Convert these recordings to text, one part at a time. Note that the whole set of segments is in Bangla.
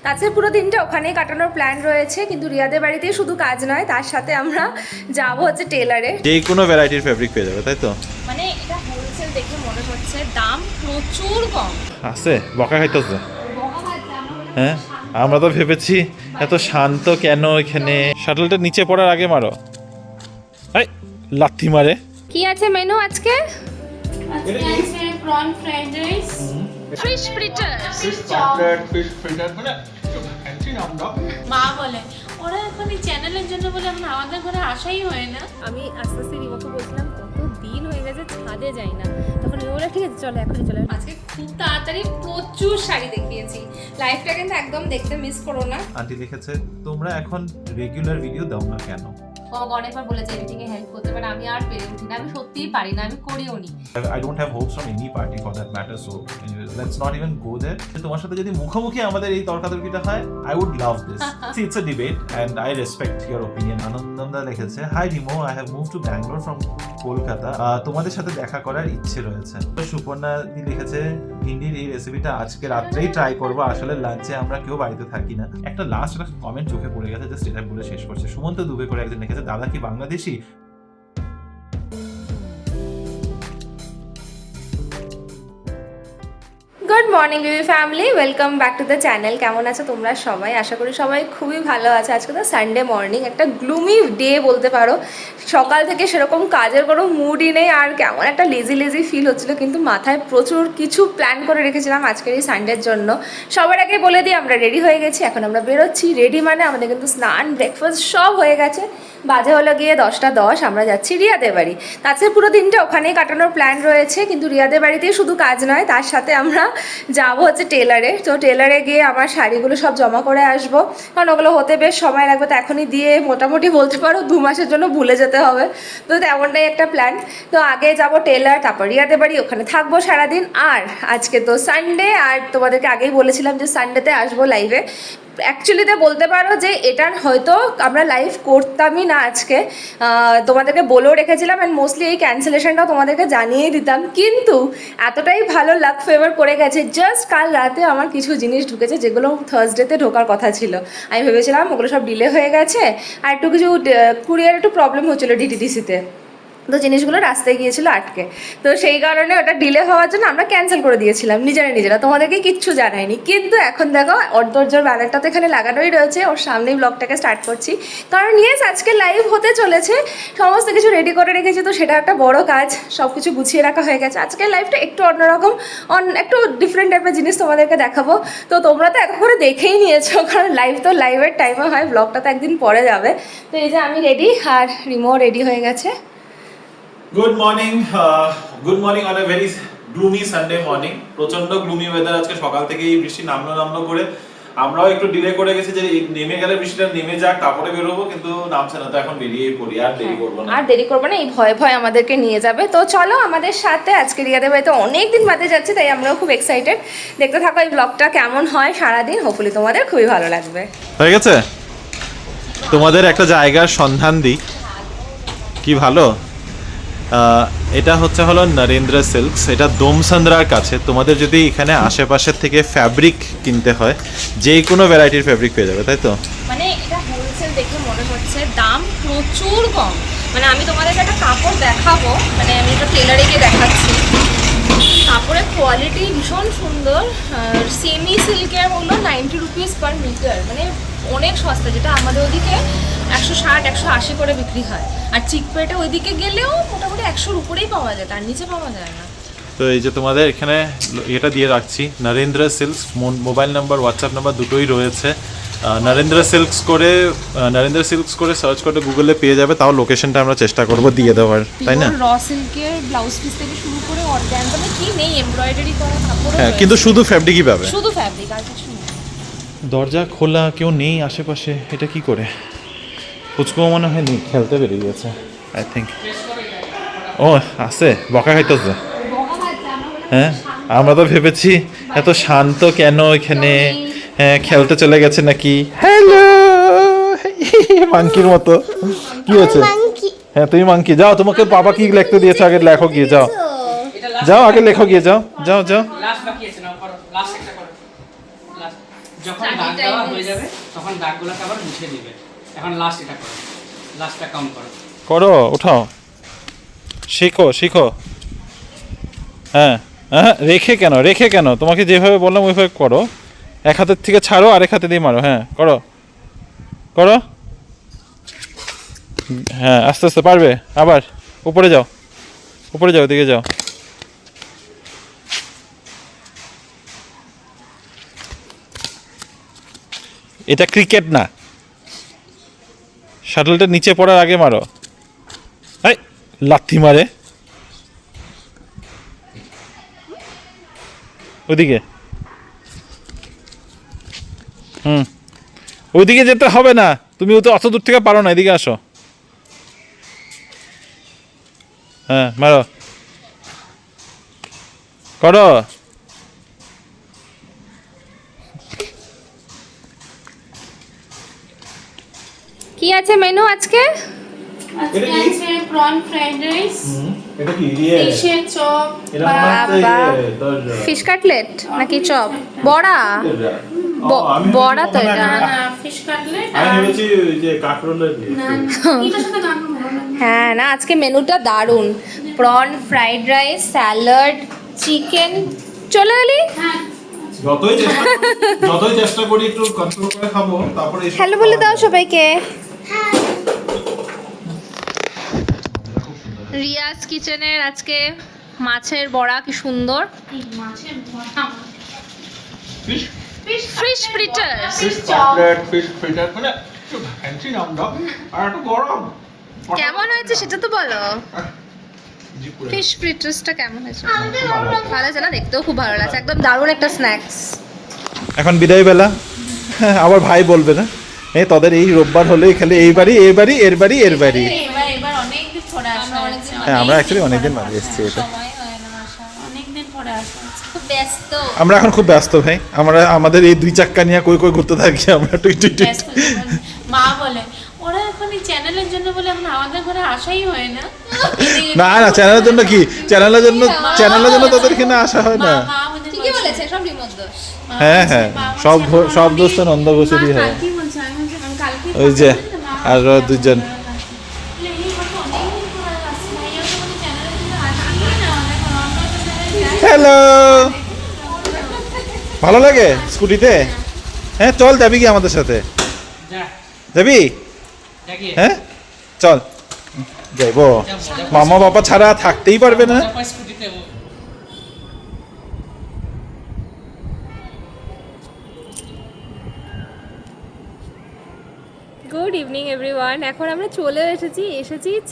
আজকে পুরো দিনটা ওখানেই কাটানোর প্ল্যান রয়েছে, কিন্তু রিয়াদের বাড়িতেই শুধু কাজ নয়, তার সাথে আমরা যাবো হচ্ছে টেলারে। যে কোনো ভ্যারাইটির ফেব্রিক পেয়ে যাবে, তাই তো? মানে এটা হোলসেল দেখে মনে হচ্ছে দাম প্রচুর কম আছে বকা খাইতেছে। হ্যাঁ, আমরা তো ভেবেছি এত শান্ত কেন এখানে। শাটলটা নিচে পড়ার আগে মারো, এই লাথি মারে। কি আছে মেনু আজকে? prawn fried rice, fish fritter, fish fritter মানে fancy নাম দাও। মা বলে ওরা এখন এই চ্যানেলের জন্য বলে এখন আমাদের ঘরে আসাই হয় না। আমি আস্তে আস্তে রিমোকে বলছিলাম কত দিন হয়ে গেছে ছাদে যাই না, তখন রিমো বলে ঠিক আছে চলো এখনই চলে। আজকে খুব তাড়াতাড়ি প্রচুর শাড়ি দেখিয়েছি, লাইফটা কিন্তু একদম দেখতে মিস করো না। আন্টি লিখেছে তোমরা এখন রেগুলার ভিডিও দাও না কেন? বাবা অনেকবার বলেছে এডিটিং এ হেল্প করতে, বাট আমি আর পেরে উঠি না, আমি সত্যিই পারি না, আমি করিও নি। I don't have hopes from any party for that matter, so let's not even go there. তোমার সাথে যদি মুখোমুখি আমাদের এই তর্কাতর্কিটা হয়, I would love this. See, it's a debate and I respect your opinion. আনন্দমদা লিখেছে, Hi Rimo, I have moved to Bangalore from Kolkata. তোমাদের সাথে দেখা করার ইচ্ছে রয়েছে। সুপর্ণা দি লিখেছে, ভিন্ডির এই রেসিপিটা আজকে রাত্রেই ট্রাই করবো, আসলে লাঞ্চে আমরা কেউ বাড়িতে থাকি না। একটা লাস্ট একটা কমেন্ট চোখে পড়ে গেছে, জাস্ট এটা বলে শেষ করছে। সুমন্ত দুবে করে একজন লিখেছে, দাদা কি Bangladeshi? Good morning Bibi family, welcome back to the channel. কেমন আছো তোমরা সবাই? আশা করি সবাই খুবই ভালো আছে। আজকে তো সানডে মর্নিং, একটা গ্লুমি ডে বলতে পারো। সকাল থেকে সেরকম কাজের কোনো মুডই নেই, আর কেমন একটা লেজি লেজি ফিল হচ্ছিলো, কিন্তু মাথায় প্রচুর কিছু প্ল্যান করে রেখেছিলাম আজকের এই সানডের জন্য। সবার আগে বলে দিই আমরা রেডি হয়ে গেছি, এখন আমরা বেরোচ্ছি। রেডি মানে আমাদের কিন্তু স্নান ব্রেকফাস্ট সব হয়ে গেছে। বাজে হলো গিয়ে 10টা 10, আমরা যাচ্ছি রিয়াদের বাড়ি। তাছাড়া পুরো দিনটা ওখানেই কাটানোর প্ল্যান রয়েছে, কিন্তু রিয়াদের বাড়িতেই শুধু কাজ নয়, তার সাথে আমরা যাবো হচ্ছে টেলারে। তো টেলারে গিয়ে আমার শাড়িগুলো সব জমা করে আসবো, কারণ ওগুলো হতে বেশ সময় লাগবে। তো এখনই দিয়ে মোটামুটি বলতে পারো 2 মাসের জন্য ভুলে যেতে হবে, তো তেমনটাই একটা প্ল্যান। তো আগে যাব টেলার, তারপর রিয়াদের বাড়ি, ওখানে থাকবো সারাদিন। আর আজকে তো সানডে, আর তোমাদেরকে আগেই বলেছিলাম যে সানডেতে আসবো লাইভে। অ্যাকচুয়ালিতে বলতে পারো যে এটার হয়তো আমরা লাইভ করতামই না আজকে, তোমাদেরকে বলেও রেখেছিলাম, অ্যান্ড মোস্টলি এই ক্যান্সেলেশনটাও তোমাদেরকে জানিয়েই দিতাম, কিন্তু এতটাই ভালো লাক ফেভার করে গেছে। জাস্ট কাল রাতে আমার কিছু জিনিস ঢুকেছে যেগুলো থার্সডেতে ঢোকার কথা ছিল। আমি ভেবেছিলাম ওগুলো সব ডিলে হয়ে গেছে, আর একটু কিছু কুরিয়ার একটু প্রবলেম হচ্ছিলো ডিটিডিসিতে, তো জিনিসগুলো রাস্তায় গিয়েছিল আটকে। তো সেই কারণে ওটা ডিলে হওয়ার জন্য আমরা ক্যান্সেল করে দিয়েছিলাম নিজেরা, তোমাদেরকে কিচ্ছু জানাইনি। কিন্তু এখন দেখো অন্তর্জোর ব্যানারটা তো এখানে লাগানোই রয়েছে, ওর সামনেই ব্লগটাকে স্টার্ট করছি, কারণ ইয়েস আজকে লাইভ হতে চলেছে। সমস্ত কিছু রেডি করে রেখেছি, তো সেটা একটা বড় কাজ। সব কিছু গুছিয়ে রাখা হয়ে গেছে। আজকের লাইভটা একটু অন্যরকম, একটু ডিফারেন্ট টাইপের জিনিস তোমাদেরকে দেখাবো। তো তোমরা তো এত করে দেখেই নিয়েছো, কারণ লাইভ তো লাইভের টাইমে হয়, ব্লগটা তো একদিন পরে যাবে। তো এই যে আমি রেডি, আর রিমো রেডি হয়ে গেছে। Good morning on a very gloomy Sunday morning. প্রচন্ড গ্লুমি ওয়েদার আজকে, সকাল থেকেই বৃষ্টি নামলো করে। আমরাও একটু ডিলে করে গেছি যে নেমে গেলে বৃষ্টিটা নেমে যাক, তারপরে বেরোবো, কিন্তু নামছে না, তো এখন বেরিয়েই পড়ি। আর দেরি করবো না, এই ভয় আমাদেরকে নিয়ে যাবে। তো চলো আমাদের সাথে, আজকে রিয়াদের বাড়িতে অনেকদিন বাদে যাচ্ছে, তাই আমরাও খুব এক্সাইটেড। দেখতে থাকো এই ব্লগটা কেমন হয় সারাদিন, হোপফুলি তোমাদের খুবই ভালো লাগবে। হয়ে গেছে। তোমাদের একটা জায়গার সন্ধান দিই, কি ভালো। এটা হলো নরেন্দ্র সিল্কস, এটা দোমসন্দ্রার কাছে। তোমাদের যদি এখানে আশেপাশের থেকে ফ্যাব্রিক কিনতে হয়, যে কোনো ভ্যারাইটির ফ্যাব্রিক পেয়ে যাবে, তাই তো? মানে এটা হোলসেল দেখে মনে হচ্ছে দাম প্রচুর কম। মানে আমি তোমাদেরকে একটা কাপড় দেখাবো, মানে আমি এটা টেলারে গিয়ে দেখাচ্ছি। কাপড়ের কোয়ালিটি ভীষণ সুন্দর, সেমি সিল্কের হলো 90 রুপিস পার মিটার, মানে অনেক সস্তা, যেটা আমাদের ওদিকে 160-180 করে বিক্রি হয়। আর চিকপেটে ওইদিকে গেলেও মোটামুটি 100-র উপরেই পাওয়া যায়, তার নিচে পাওয়া যায় না। তো এই যে তোমাদের এখানে এটা দিয়ে রাখছি, Narendra সিল্কস। Mobile number, WhatsApp number দুটোই রয়েছে। নরেন্দ্র সিল্কস করে সার্চ করে গুগলে পেয়ে যাবে। তাও লোকেশনটা আমরা চেষ্টা করব দিয়ে দেওয়ার, তাই না? র সিল্কের ব্লাউজ পিস থেকে শুরু করে অর্গানজা, মানে কি নেই, এমব্রয়ডারি করা কাপড়। হ্যাঁ, কিন্তু শুধু ফ্যাব্রিকই পাবে, শুধু ফ্যাব্রিক, আর কিছু নেই। দরজা খোলা, কেউ নেই আশেপাশে। এটা কি করে? পুচকু মনে হয় নেই, খেলতে বেরিয়ে গেছে আই থিঙ্ক। ও আছে, বকা খাইতেছে। হ্যাঁ, আমরা তো ভেবেছি এত শান্ত কেন এখানে। হ্যাঁ, খেলতে চলে গেছে নাকি? হ্যালো, মাংকির মতো। কি হয়েছে? হ্যাঁ, তুমি মাংকি। যাও, তোমাকে বাবা কি লিখতে দিয়েছে আগে লেখো গিয়ে। যাও আগে লেখো গিয়ে, যাও। লাস্ট বাকি আছে না, করো লাস্ট একটা করো। লাস্ট যখন Study দাগ দেওয়া time হয়ে is- যাবে তখন দাগগুলোকে আবার মুছে দিবে। এখন লাস্ট এটা করো, লাস্টটা কাউন্ট করো। করো, উঠাও, শিখো শিখো। হ্যাঁ হ্যাঁ, রেখে কেন, তোমাকে যেভাবে বললাম ওইভাবে করো। এক হাতের থেকে ছাড়ো, আরেক হাতে দিয়ে মারো। হ্যাঁ করো করো, হ্যাঁ আস্তে আস্তে পারবে। আবার উপরে যাও, উপরে যাও, দিকে যাও। এটা ক্রিকেট না, শাটলটা নিচে পড়ার আগে মারো। এই লাথি মারে ওদিকে। ওইদিকে যেতে হবে না, তুমি তো অত দূর থেকে পারো না, এদিকে আসো। হ্যাঁ মারো, করো। কি আছে মেনু আজকে? আজকে আছে প্রন ফ্রাইড রাইস, এটা কি ফিশের চপ, বাবা, ফিশ কাটলেট নাকি চপ? বড়া, বড়া তো এটা। না ফিশ কাটলেট এটার সাথে গান ভালো লাগে। হ্যাঁ না, আজকে মেনুটা দারুণ। Prawn fried rice, salad, chicken. চলে এলি? হ্যাঁ যতই চেষ্টা করি একটু কন্ট্রোল করে খাবো, তারপরে হ্যালো বলে দাও সবাইকে। রিয়াজ কিচেনের আজকে মাছের বড়া, কি সুন্দর। এই মাছের বড়া, fish fish fritters. Fish cutlet, fish fritter, মানে একটু ফ্যান্সি নামটা আর একটু গরম। কেমন হয়েছে সেটা তো বলো। জি পুরো। ফিশ ফ্রিটার্সটা কেমন হয়েছে? ভালো আছে না, দেখতেও খুব ভালো লাগছে, একদম দারুণ একটা স্ন্যাক্স। এখন বিদায় বেলা, আবার ভাই বলবে না এই তোদের এই রোববার হলেই খালি এই বাড়ি এই বাড়ি এর বাড়ি এর বাড়ি। এবার অনেকদিন পরে আসা হচ্ছে। হ্যাঁ আমরা অ্যাকচুয়ালি অনেকদিন বাড়ি এসেছি, এটা সময় হয় না আসা, অনেকদিন পরে আসা হচ্ছে। খুব ব্যস্ত। আমরা এখন খুব ব্যস্ত ভাই, আমরা আমাদের এই দুই চাক্কা নিয়ে কই কই ঘুরতে থাকি আমরা, টুই টুই টুই। ব্যস্ত জীবন। মা বলে ওরা এখন এই চ্যানেলের জন্য বলে এখন আমাদের ঘরে আসাই হয় না। না না, চ্যানেলের জন্য কি, চ্যানেলের জন্য তোদের এখানে আসা হয় না। মা আমাদের ঠিকই বলেছে, সব রিমোট দোষ। হ্যাঁ হ্যাঁ, সব দোষ তো নন্দ ঘোষেরই হয়। কি বলছে? আমি বলছি, আমি কালকে ওই যে মা আর দুজন। এই কথা অনেকদিন পরে আসছে, ভাইয়া তো বলে চ্যানেলের জন্য আসেই না, এখন অন্য একটা জায়গায় যাই। হ্যালো, ভালো লাগে স্কুটিতে? হ্যাঁ চল, যাবি কি আমাদের সাথে? যা, যাবি? দেখি হ্যাঁ চল যাইবো, মামা বাবা ছাড়া থাকতেই পারবে না। স্কুটিতে গুড ইভিনিং এভরিওয়ান। এখন আমরা চলে এসেছি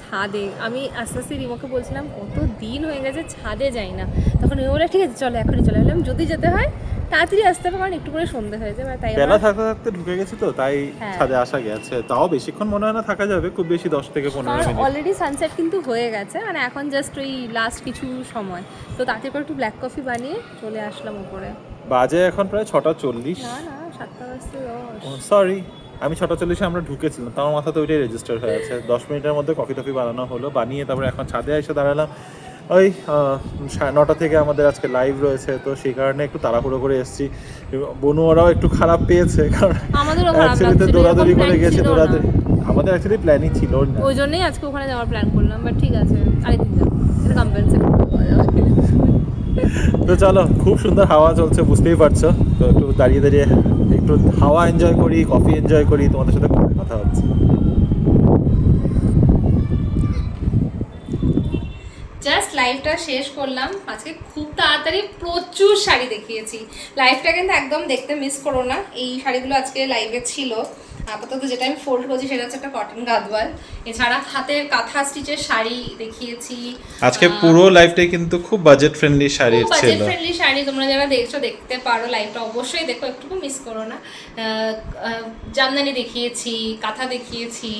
ছাদে। আমি আস্তে আস্তে রিমোকে বলছিলাম কত দিন হয়ে গেছে ছাদে যাই না, তখন ও বলে ঠিক আছে চলো এখনই চলে এলাম। যদি যেতে হয় তাড়াতাড়ি আসতে হবে, কারণ একটু করে সন্ধে হয়ে যাবে, তাই বেলা থাকতে থাকতে ঢুকে গেছি তো, তাই হ্যাঁ। ছাদে আসা গেছে। তাও বেশিক্ষণ মনে হয় না থাকা যাবে, খুব বেশি 10 থেকে 15 মিনিট। অলরেডি সানসেট কিন্তু হয়ে গেছে, মানে এখন জাস্ট ওই লাস্ট কিছু সময়, তো তাতে করে একটু ব্ল্যাক কফি বানিয়ে চলে আসলাম উপরে। বাজে এখন প্রায় 6:40। না না, 7টা বাজতে 10। সরি, আমি 6:40-এ আমরা ঢুকেছিলাম, তো আমার মাথাতে ওইটাই রেজিস্টার হয়ে আছে। 10 মিনিটের মধ্যে কফি টফি বানানো হলো, বানিয়ে তারপরে এখন ছাদে এসে দাঁড়ালাম। ওই 9টা থেকে আমাদের আজকে লাইভ রয়েছে, তো সেই কারণে একটু তাড়াহুড়ো করে এসেছি। বনু ওরাও একটু খারাপ পেয়েছে, কারণ আমাদেরও খারাপ অ্যাকচুয়ালি লাগছিল, দৌড়াদৌড়ি এরকম করে plan গেছে, ছিল না। দৌড়াদৌড়ি আমাদের অ্যাকচুয়ালি প্ল্যানই ছিল না। ওই জন্যই আজকে ওখানে যাওয়ার প্ল্যান করলাম, বাট ঠিক আছে আরেকদিন যাবো, এটা কম্পেনসেট করা যাবে। তো চলো, খুব সুন্দর হাওয়া চলছে বুঝতেই পারছো, তো একটু দাঁড়িয়ে দাঁড়িয়ে একটু হাওয়া এনজয় করি, কফি এনজয় করি, তোমাদের সাথে কথা হচ্ছে। জাস্ট লাইভটা শেষ করলাম আজকে, খুব তাড়াতাড়ি প্রচুর শাড়ি দেখিয়েছি। লাইভটা কিন্তু একদম দেখতে মিস করো না, এই শাড়িগুলো আজকে লাইভে ছিল। আপাতত যেটা আমি ফোল্ড করছি সেটা হচ্ছে একটা কটন গাদওয়াল, এছাড়া হাতের কাঁথা স্টিচের শাড়ি দেখিয়েছি। আজকে পুরো লাইফটাই কিন্তু খুব বাজেট ফ্রেন্ডলি শাড়ি খুব বাজেট ছিল। ফ্রেন্ডলি শাড়ি, তোমরা যারা দেখছো দেখতে পারো, লাইভটা অবশ্যই দেখো, একটুকু মিস করো না। জামদানি দেখিয়েছি, কাঁথা দেখিয়েছি,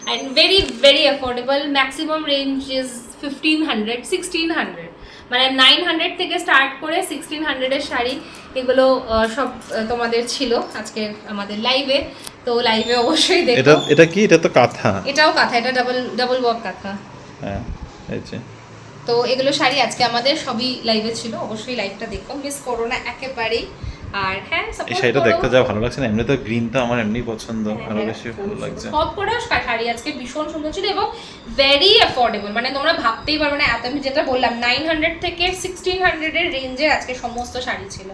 and very very affordable. Maximum range is 1500, 1600, মানে 900 থেকে স্টার্ট করে 1600-এর শাড়ি, এগুলো সব তোমাদের ছিল আজকে আমাদের লাইভে। তো লাইভে অবশ্যই দেখো। এটা কি, এটা তো কাঁথা। এটাও কাঁথা, এটা ডাবল ওয়ার্ক কাঁথা। হ্যাঁ এই যে, তো এগুলো শাড়ি আজকে আমাদের সবই লাইভে ছিল, অবশ্যই লাইভটা দেখো, মিস করো না একেবারেই। আর হ্যাঁ এই support শাড়িটা করো। দেখতে যা ভালো লাগছে না, এমনি তো গ্রিনটা আমার এমনি পছন্দ, হ্যাঁ, আরো হ্যাঁ, বেশি ভালো লাগছে। সব করে শাড়ি আজকে ভীষণ সুন্দর ছিল এবং ভেরি অ্যাফোর্ডেবল, মানে তোমরা ভাবতেই পারবে না এত, আমি যেটা বললাম 900 থেকে 1600 এর রেঞ্জে আজকে সমস্ত শাড়ি ছিল।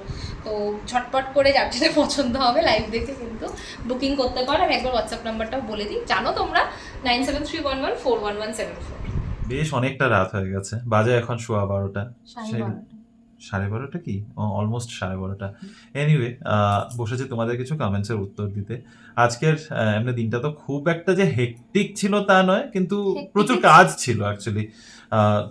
তো ঝটপট করে যার যেটা পছন্দ হবে লাইভ দেখে কিন্তু বুকিং করতে পারো। আমি একবার হোয়াটসঅ্যাপ নাম্বারটাও বলে দিই, জানো তোমরা 9731141174। বেশ অনেকটা রাত হয়ে গেছে, বাজে এখন 12:15। সাড়ে সেই 12টা। 12:30 কি, অলমোস্ট 12:30। এনিওয়ে, বসেছি তোমাদের কিছু কমেন্টসের উত্তর দিতে। আজকের এমনি দিনটা তো খুব একটা যে হেক্টিক ছিল তা নয়, কিন্তু Hectic প্রচুর is- কাজ ছিল অ্যাকচুয়ালি।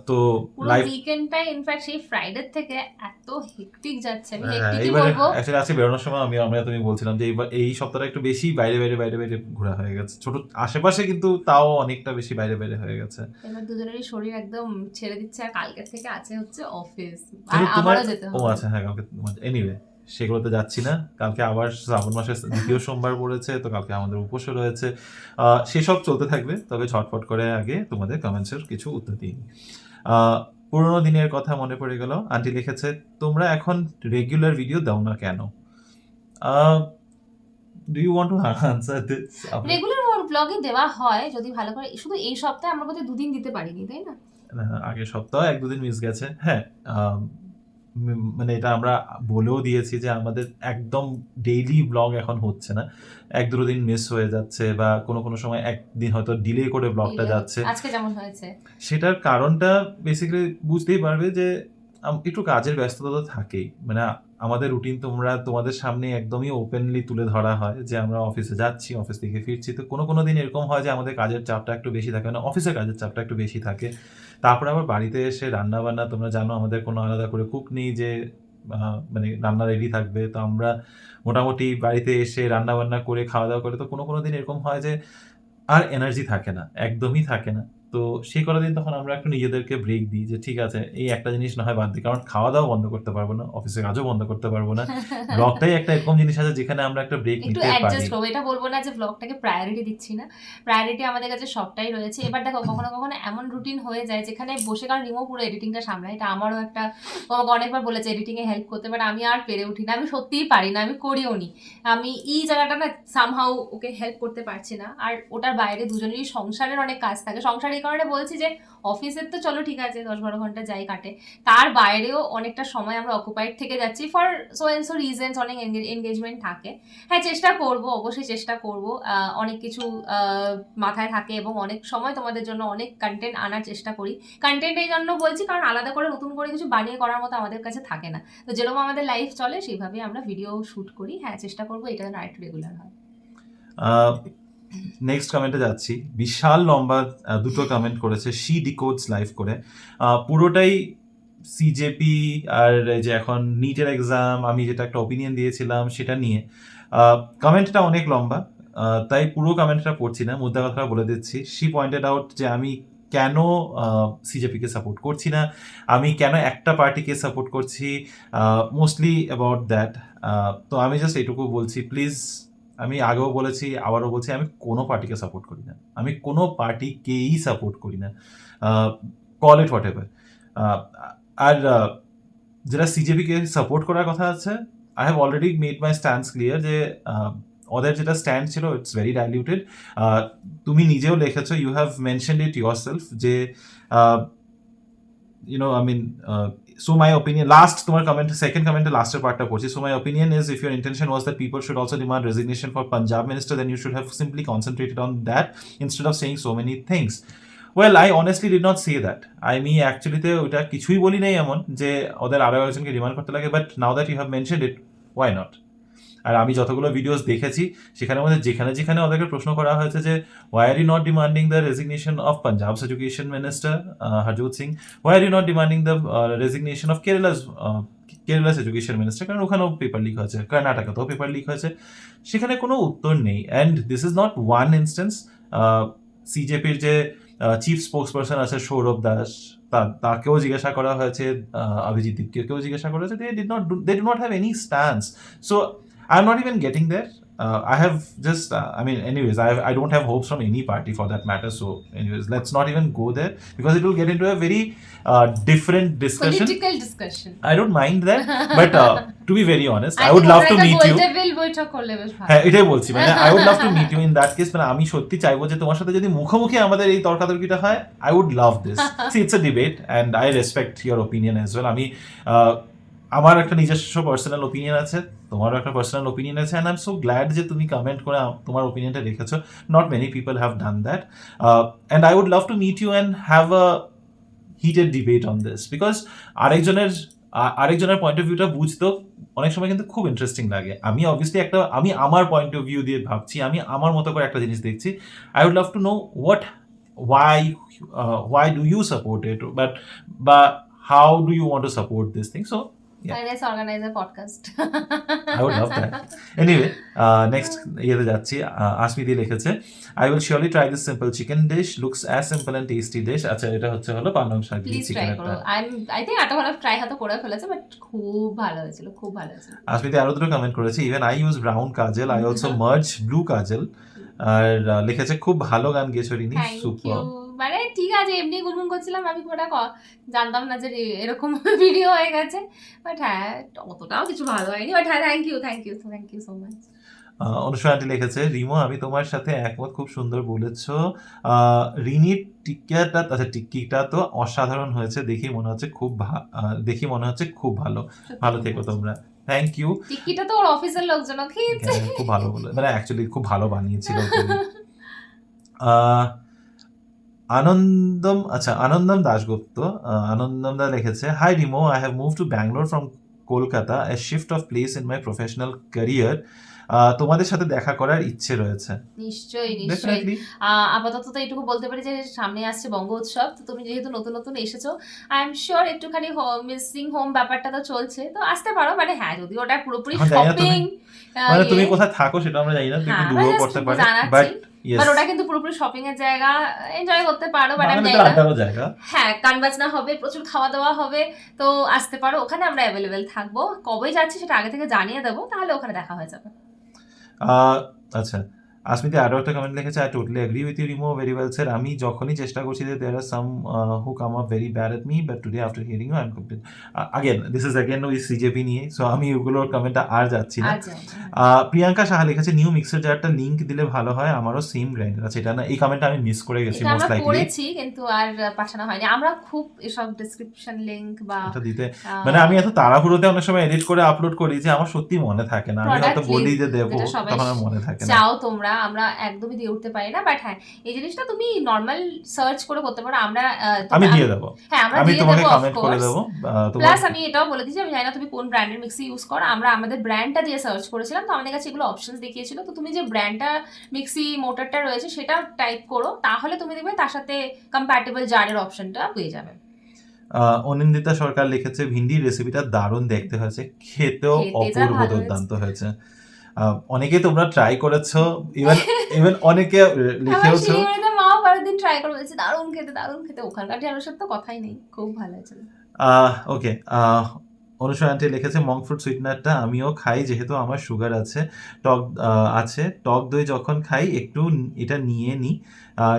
তো পুরো লাইফ উইকেন্ডটাই ইনফ্যাক্ট সেই ফ্রাইডে থেকে এত হেক্টিক যাচ্ছে, আমি হেক্টিকই এইবারে বলবো। অ্যাকচুয়ালি আজকে বেরোনোর সময় তুমি বলছিলাম যে এই সপ্তাহটা একটু বেশি বাইরে বাইরে বাইরে বাইরে ঘোরা হয়ে গেছে, ছোট আশেপাশে কিন্তু তাও অনেকটা বেশি বাইরে বাইরে হয়ে গেছে। এবার দুজনেরই শরীর একদম ছেড়ে দিচ্ছে, আর কালকে থেকে আছে হচ্ছে অফিস, আর কিন্তু তোমার আমারও যেতে ও হবে। আচ্ছা হ্যাঁ, কালকে এনিওয়ে সেগুলোতে যাচ্ছি না। কালকে আবার শ্রাবণ মাসের দ্বিতীয় সোমবার পড়েছে, তো কালকে আমাদের উপোসও রয়েছে। সেসব চলতে থাকবে, তবে ঝটপট করে আগে তোমাদের কমেন্টসের কিছু উত্তর দিই। পুরোনো দিনের কথা মনে পড়ে গেল। আন্টি লিখেছে, তোমরা এখন রেগুলার ভিডিও দাও না কেন? Do you want to answer this? Regular ব্লগে দেওয়া হয় যদি ভালো করে, শুধু এই সপ্তাহে আমরা বোধহয় 2 দিন দিতে পারিনি, তাই না? আগের সপ্তাহ 1-2 দিন মিস গেছে। হ্যাঁ, মানে এটা আমরা বলেও দিয়েছি যে আমাদের একদম ডেইলি ব্লগ এখন হচ্ছে না, 1-2 দিন মিস হয়ে যাচ্ছে, বা কোনো কোনো সময় একদিন হয়তো ডিলে করে ব্লগটা যাচ্ছে। আজকে যেমন হয়েছে। সেটার কারণটা বেসিক্যালি বুঝতেই পারবে যে একটু কাজের ব্যস্ততা তো থাকেই। মানে আমাদের রুটিন তোমাদের সামনে একদমই ওপেনলি তুলে ধরা হয় যে আমরা অফিসে যাচ্ছি, অফিস থেকে ফিরছি। তো কোনো দিন এরকম হয় যে আমাদের কাজের চাপটা একটু বেশি থাকে, মানে অফিসের কাজের চাপটা একটু বেশি থাকে। তারপরে আবার বাড়িতে এসে রান্না বান্না, তোমরা জানো আমাদের কোনো আলাদা করে কুক নেই যে মানে রান্না রেডি থাকবে। তো আমরা মোটামুটি বাড়িতে এসে রান্না বান্না করে খাওয়া দাওয়া করে, তো কোনো দিন এরকম হয় যে আর এনার্জি থাকে না, একদমই থাকে না। তো সেই কটা দিন তখন আমরা একটু নিজেদেরকে ব্রেক দিই যে ঠিক আছে, এই একটা জিনিস না হয় বাদ দিই, কারণ খাওয়া দাওয়া বন্ধ করতে পারবো না, অফিসের কাজও বন্ধ করতে পারবো না। ব্লগটাই একটা এরকম জিনিস আছে যেখানে আমরা একটা ব্রেক একটু নিতে পারি। অ্যাডজাস্ট করবো, এটা বলবো না যে ব্লগটাকে প্রায়োরিটি দিচ্ছি না, প্রায়োরিটি আমাদের কাছে সবটাই রয়েছে। এবার দেখো কখনো কখনো এমন রুটিন হয়ে যায় যেখানে বসে, কারণ রিমো পুরো এডিটিংটা সামলায়, এটা আমারও একটা, আমাকে অনেকবার বলেছে এডিটিংয়ে হেল্প করতে, বাট আমি আর পেরে উঠি না, আমি সত্যিই পারি না, আমি করিও নি। আমি এই জায়গাটা না সামহাউ ওকে হেল্প করতে পারছি না। আর ওটার বাইরে দুজনেরই সংসারের অনেক কাজ থাকে, সংসার এই কারণে বলছি যে অফিসের তো চলো ঠিক আছে 10-12 ঘন্টা যাই কাটে, তার বাইরেও অনেকটা সময় আমরা অকুপাইড থেকে যাচ্ছি for so and so reasons, অনেক এনগেজমেন্ট থাকে। হ্যাঁ চেষ্টা করব, অবশ্যই চেষ্টা করব, অনেক কিছু মাথায় থাকে এবং অনেক সময় তোমাদের জন্য অনেক কন্টেন্ট আনার চেষ্টা করি। কন্টেন্ট এই জন্য বলছি কারণ আলাদা করে নতুন করে কিছু বানিয়ে করার মতো আমাদের কাছে থাকে না, তো যেরকম আমাদের লাইফ চলে সেইভাবেই আমরা ভিডিও শুট করি। হ্যাঁ চেষ্টা করবো এটা যেন আরেকটু রেগুলার হয়। নেক্সট কমেন্টে যাচ্ছি। বিশাল লম্বা দুটো কমেন্ট করেছে শি ডিকোডস লাইভ করে, পুরোটাই সিজেপি আর এই যে এখন নিটের এক্সাম, আমি যেটা একটা ওপিনিয়ন দিয়েছিলাম সেটা নিয়ে। কমেন্টটা অনেক লম্বা, তাই পুরো কমেন্টটা পড়ছি না, মুদ্রা কথা বলে দিচ্ছি। শি পয়েন্টেড আউট যে আমি কেন সিজেপিকে সাপোর্ট করছি না, আমি কেন একটা পার্টিকে সাপোর্ট করছি, মোস্টলি অ্যাবাউট দ্যাট। তো আমি জাস্ট এইটুকু বলছি, প্লিজ, আমি আগেও বলেছি আবারও বলছি, আমি কোনো পার্টিকে সাপোর্ট করি না, আমি কোনো পার্টিকেই সাপোর্ট করি না, কল ইট হোয়াট এভার। আর যেটা সিজেপিকে সাপোর্ট করার কথা আছে, I have already made my stands clear যে ওদের যেটা স্ট্যান্ড ছিল ইটস ভেরি ডাইলিউটেড। তুমি নিজেও লিখেছো, you have mentioned it yourself যে I mean, so my opinion, তোমার কমেন্ট, সেকেন্ড কমেন্টের লাস্টের পার্টটা পড়ছি। So my opinion is, if your intention was that people should also demand resignation for Punjab minister, then you should have simply concentrated on that instead of saying so many things. Well, I honestly did not say that. আমি অ্যাকচুয়ালিতে ওটা কিছুই বলি নাই এমন যে ওদের আরো একজনকে ডিমান্ড করতে লাগে, but now that you have mentioned it, why not? আর আমি যতগুলো ভিডিওস দেখেছি সেখানে মধ্যে যেখানে ওদেরকে প্রশ্ন করা হয়েছে যে why are you not demanding the resignation of Punjab's education minister Harjot Singh, why are you not demanding the resignation of Kerala's education minister, কারণ ওখানেও পেপার লিক হয়েছে, কর্ণাটকাতেও পেপার লিক হয়েছে, সেখানে কোনো উত্তর নেই। And this is not one instance. সিজেপির যে চিফ স্পোক্স পার্সন আছে সৌরভ দাস, তাকেও জিজ্ঞাসা করা হয়েছে, অভিজিৎ দীপকেও জিজ্ঞাসা করা হয়েছে, they do not have any stance. So I'm not even getting there. I have just, anyways, I don't have hopes from any party for that matter. So, anyways, let's not even go there because it will get into a very different discussion. Political discussion. I don't mind that, but to be very honest, I would love to meet you. Table বৈঠক করলে বেশ ভালো। হ্যাঁ, এটাই বলছি, মানে I would love to meet you in that case. মানে আমি সত্যি চাইবো যে তোমার সাথে যদি মুখোমুখি আমাদের এই তর্কাতর্কিটা হয়, I would love this. See, it's a debate and I respect your opinion as well. আমি আমার একটা নিজস্ব পার্সোনাল ওপিনিয়ন আছে, তোমারও একটা পার্সোনাল ওপিনিয়ন আছে, and I am so glad যে তুমি কমেন্ট করে তোমার ওপিনিয়নটা রেখেছো। Not many people have done that, and I would love to meet you and have a heated debate on this, because আরেকজনের পয়েন্ট অফ ভিউটা বুঝতেও অনেক সময় কিন্তু খুব ইন্টারেস্টিং লাগে। আমি অবভিয়াসলি আমি আমার পয়েন্ট অফ ভিউ দিয়ে ভাবছি, আমি আমার মতো করে একটা জিনিস দেখছি। I would love to know why do you support it, but how do you want to support this thing? So yeah, let's organize a podcast. I would love that. Anyway, next ইয়েতে যাচ্ছি। আসমিতি লিখেছে, I will surely try this simple chicken dish. Looks as simple and tasty dish. আচ্ছা, এটা হচ্ছে হলো পালং শাক দিয়ে প্লিজ চিকেন ট্রাই একটা। করো। I think আটা ভালো ট্রাই হয়তো করে ফেলেছে, বাট খুব ভালো হয়েছিল, খুব ভালো হয়েছিল। আসমিতি আরো দুটো কমেন্ট করেছে, even I use brown kajal, I also merge blue kajal. আর লিখেছে খুব ভালো গান গেয়েছো রিনি, থ্যাংক সুপার। ইউ। মানে ঠিক আছে, এমনি গুনগুন করছিলাম, আমি খুব একটা জানতাম না যে এরকম ভিডিও হয়ে গেছে, বাট হ্যাঁ অতটাও কিছু ভালো হয়নি, বাট হ্যাঁ thank you so much. Anushka aunty লিখেছে, রিমো আমি তোমার সাথে একমত, খুব সুন্দর বলেছো। রিনির টিক্কিটা তো অসাধারণ হয়েছে, দেখি মনে হচ্ছে খুব ভালো। ভালো থেকো তোমরা, থ্যাংক ইউ। টিক্কিটা তো ওর অফিসের লোকজনও খেয়েছে। খুব ভালো বলে, মানে অ্যাকচুয়ালি খুব ভালো বানিয়েছিল। আনন্দম দাশগুপ্ত, আনন্দম দা লিখেছে, hi Rimo, I have move to Bangalore from Kolkata, a shift of place in my professional career. তোমাদের সাথে দেখা করার ইচ্ছে রয়েছে। নিশ্চয়ই। Definitely. আপাতত তো এইটুকু বলতে পারি যে সামনে আসছে বঙ্গ উৎসব, তো তুমি যেহেতু নতুন এসেছো, আই এম শিওর একটুখানি মিসিং হোম ব্যাপারটা তো চলছে, তো আসতে পারো। মানে হ্যাঁ, যদি ওটা পুরোপুরি এখন জানি না শপিং, মানে তুমি কোথায় থাকো সেটা আমরা জানি না, তুমি হ্যাঁ, দূরেও just করতে পারো, জানাচ্ছি। বাট ইয়েস, বাট ওটা কিন্তু পুরোপুরি শপিং এর জায়গা, এনজয় করতে পারো। বাট আমি মানে জানি না, আড্ডারও জায়গা। হ্যাঁ গান বাজনা হবে, প্রচুর খাওয়া দাওয়া হবে, তো আসতে পারো, ওখানে আমরা অ্যাভেলেবেল থাকবো। কবে যাচ্ছি সেটা আগে থেকে জানিয়ে দেবো, তাহলে ওখানে দেখা হয়ে যাবে। আচ্ছা, আসমিতি আরো একটা কমেন্ট লিখেছে, I totally agree with you Rimo, very well sir. আমি যখনই চেষ্টা করছি যে there are some who come up very bad at me, but today after hearing you I am complete. Again this is again ওই সিজেপি নিয়ে, সো আমি ওগুলোর কমেন্টটা আর যাচ্ছি না। প্রিয়াঙ্কা সাহা লিখেছে, নিউ মিক্সার জারটা লিংক দিলে ভালো হয়, আমারও সেম গ্রাইন্ডার আছে। এটা না, এই কমেন্টটা আমি মিস করে গেছি এটা মোস্ট আমরা লাইকলি, করেছি কিন্তু আর পাঠানো হয়নি। আমরা খুব এসব ডেসক্রিপশন লিংক বা এটা দিতে, মানে আমি এত তাড়াহুড়োতে অনেক সময় এডিট করে আপলোড করি যে আমার সত্যি মনে থাকে না, আমি হয়তো বলি যে দেবো, তখন আর মনে থাকে না। চাও তোমরা, আমরা একদমই দিয়ে উঠতে পারি না, বাট হ্যাঁ এই জিনিসটা তুমি নর্মাল সার্চ করে করতে পারো, আমি দিয়ে দেবো। হ্যাঁ আমরা আমি দিয়ে তোমাকে দেবো, কমেন্ট করে দেবো। প্লাস আমি এটাও বলে দিচ্ছি, আমি জানি না তুমি কোন ব্র্যান্ডের মিক্সি ইউজ করো, আমরা আমাদের ব্র্যান্ডটা দিয়ে সার্চ করেছিলাম, তো আমাদের কাছে এগুলো অপশনস দেখিয়েছিল, তো তুমি যে ব্র্যান্ডটা মিক্সি মোটরটা রয়েছে সেটা টাইপ করো, তাহলে তুমি দেখবে তার সাথে কম্প্যাটেবল জারের অপশনটা পেয়ে যাবে। অনিন্দিতা সরকার লিখেছে, ভিন্ডির রেসিপিটা দারুণ দেখতে হয়েছে, খেতেও অপূর্ব দুর্দান্ত হয়েছে। অনেকে তোমরা ট্রাই করেছো, ইভেন অনেকে লিখেওছো। মাও পরেরদিন ট্রাই করে বলেছে দারুণ খেতে, ওখানকার ঢেঁড়সের তো কথাই নেই, খুব ভালো হয়েছিল। ওকে, অনুষ্কা আন্টি লিখেছে, মঙ্ক ফ্রুট সুইটনারটা আমিও খাই, যেহেতু আমার সুগার আছে, টক দই যখন খাই একটু এটা নিয়ে নিই।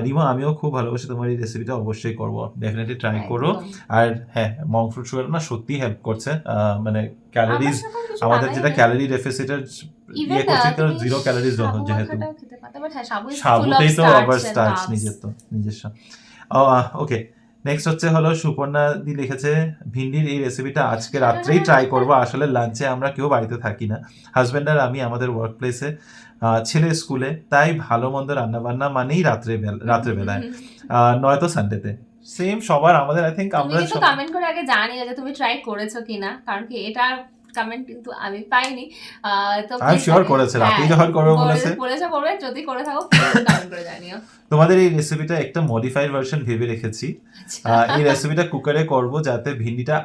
রিমা আমিও খুব ভালোবাসি তোমার এই রেসিপিটা, অবশ্যই করবো, ডেফিনেটলি ট্রাই করো। আর হ্যাঁ, মঙ্ক ফ্রুট সুগার না সত্যি হেল্প করছে, মানে ক্যালোরিজ, আমাদের যেটা ক্যালোরি ডেফিসিটের ইয়ে করছে, তো জিরো ক্যালোরিজ যেহেতু সাবুতেই তো আবার স্টার্চ নিজস্ব। ওকে, নেক্সট হচ্ছে হলো সুপর্ণা দি লিখেছে, ভিন্ডির এই রেসিপিটা আজকে রাত্রেই ট্রাই করবো, আসলে লাঞ্চে আমরা কেউ বাড়িতে থাকি না, হাজব্যান্ড আর আমি আমাদের ওয়ার্ক প্লেসে, ছেলে স্কুলে, তাই ভালো মন্দ রান্না বান্না মানেই রাত্রেবেলায়, নয়তো সানডেতে। সেম সবার, আমাদের আই থিঙ্ক আমরা কমেন্ট করে আগে জানিও যে তুমি ট্রাই করেছো কিনা, কারণ কি এটা কমেন্ট কিন্তু আমি পাইনি, তো আমি শিওর করেছে, আপনি যখন করবে বলেছো করবে, যদি করে থাকো কমেন্ট করে জানিও। তোমাদের এই রেসিপিটা একটা মডিফাইড ভার্সন ভেবে রেখেছি, এই রেসিপিটা কুকারে করব, যাতে ভিন্ডিটা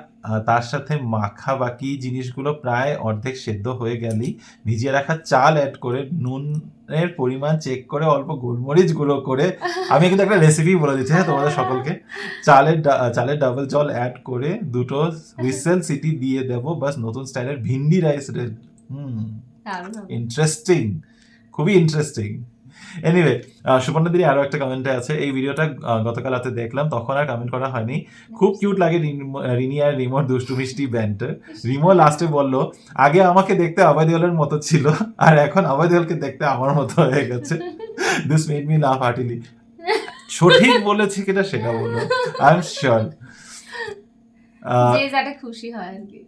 তার সাথে মাখা বাকি জিনিসগুলো প্রায় অর্ধেক সেদ্ধ হয়ে গেলেই ভিজিয়ে রাখা চাল অ্যাড করে, নুনের পরিমাণ চেক করে, অল্প গোলমরিচ গুঁড়ো করে, আমি কিন্তু একটা রেসিপি বলে দিচ্ছি হ্যাঁ তোমাদের সকলকে, চালের ডাবল জল অ্যাড করে 2টো হুইসেল সিটি দিয়ে দেবো, বাস নতুন স্টাইলের ভিন্ডি রাইস। ইন্টারেস্টিং, খুবই ইন্টারেস্টিং। এনিওয়ে, সুপর্ণাদির আরো একটা কমেন্টে আছে, এই ভিডিওটা গতকাল রাতে দেখলাম, তখন আর কমেন্ট করা হয়নি। খুব কিউট লাগে রিনি আর রিমোর দুষ্টু মিষ্টি ব্যান্টার। রিমো লাস্টে বলল, আগে আমাকে দেখতে অভয় দেওয়ালের মতো ছিল, আর এখন অভয় দেওয়ালকে দেখতে আমার মতো হয়ে গেছে। দিস মেড মি লাফ হার্টিলি। সঠিক বলেছি কিনা সেটা বললো, আই এম শিওর। যে যাতে খুশি হয় আর কি।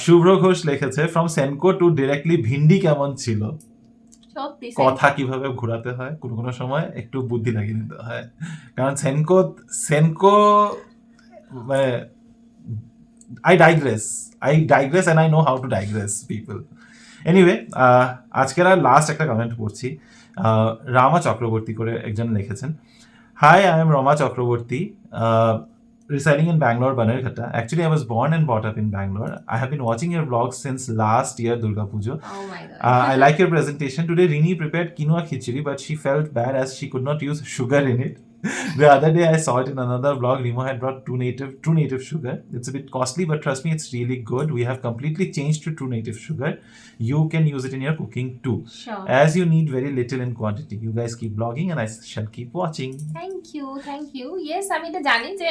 শুভ্র ঘোষ লিখেছে, ফ্রম সেনকো টু ডিরেক্টলি ভিন্ডি কেমন ছিল? সত্যি কথা কিভাবে ঘোরাতে হয়, কোনো কোনো সময় একটু বুদ্ধি লাগিয়ে নিতে হয়, কারণ সেনকো মানে I digress and I know how to digress people. Anyway, আজকের আর লাস্ট একটা কমেন্ট পড়ছি। রামা চক্রবর্তী করে একজন লিখেছেন, hi, I am Rama Chakraborty, residing in Bangalore, Bannerghatta. Actually, I was born and brought up in Bangalore. I have been watching your vlogs since last year, Durga Pujo. Oh my god. I like your presentation. Today, Rini prepared quinoa khichdi, but she felt bad as she could not use sugar in it. The other day, I saw it in another vlog. Rimo had brought true native sugar. It's a bit costly, but trust me, it's really good. We have completely changed to true native sugar. You can use it in your cooking too, Sure. as you need very little in quantity. You guys keep vlogging, and I shall keep watching. Thank you. Yes, আমি এটা জানি যে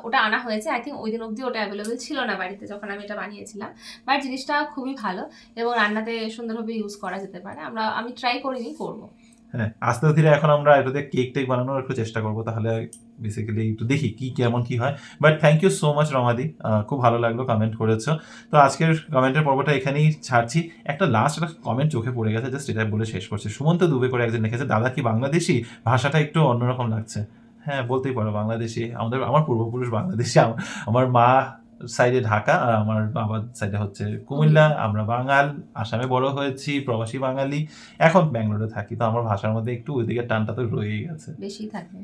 ওটা আনা হয়েছে। আই থিঙ্ক ওই দিন অবধি ওটা অ্যাভেলেবেল ছিল না বাড়িতে যখন আমি এটা বানিয়েছিলাম, বাট জিনিসটা খুবই ভালো এবং রান্নাতে সুন্দরভাবে ইউজ করা যেতে পারে। আমি ট্রাই করিনি, করবো। হ্যাঁ, আস্তে ধীরে এখন আমরা এটাতে কেক টেক বানানোর একটু চেষ্টা করবো, তাহলে বেসিক্যালি একটু দেখি কি কেমন কি হয়। But thank you so much রমাদি, খুব ভালো লাগলো কমেন্ট করেছো। তো আজকের কমেন্টের পর্বটা এখানেই ছাড়ছি। একটা লাস্ট একটা কমেন্ট চোখে পড়ে গেছে, জাস্ট এটা বলে শেষ করছে। সুমন্ত দুবে করে একজন লিখেছে, দাদা কি বাংলাদেশি? ভাষাটা একটু অন্যরকম লাগছে। হ্যাঁ, বলতেই পারো বাংলাদেশি। আমার পূর্বপুরুষ বাংলাদেশি। আমার মা সাইডে ঢাকা আর আমার বাবার সাইডে হচ্ছে কুমিল্লা। আমরা বাঙাল, আসামে বড় হয়েছি, প্রবাসী বাঙালি, এখন ব্যাঙ্গালোরে থাকি। তো আমার ভাষার মধ্যে একটু ওইদিকে টানটা তো রয়েই গেছে, বেশি থাকে।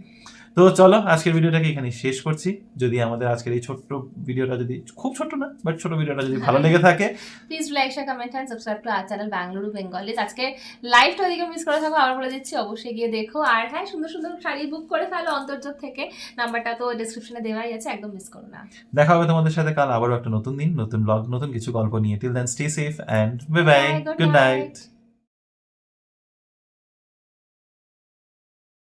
তো চলো আজকের ভিডিওটাকে এখানে শেষ করছি। যদি আমাদের আজকের এই ছোট্ট ভিডিওটা, যদি খুব ছোট না বাট ছোট ভিডিওটা যদি ভালো লেগে থাকে, please like, share, comment and subscribe to our channel Bengaluru Bengalis. আজকে লাইভটা ওইদিকে মিস করে থাকো, আবার বলে দিচ্ছি অবশ্যই গিয়ে দেখো। আর হ্যাঁ, সুন্দর সুন্দর শাড়ি বুক করে ফেলো অন্তর্জোত থেকে, নাম্বারটা তো ডেসক্রিপশনে দেওয়াই আছে, একদম মিস করো না। দেখা হবে তোমাদের সাথে কাল আবারও একটা নতুন দিন, নতুন ব্লগ, নতুন কিছু গল্প নিয়ে। Till then stay safe and bye bye, Bye, good good night. Night.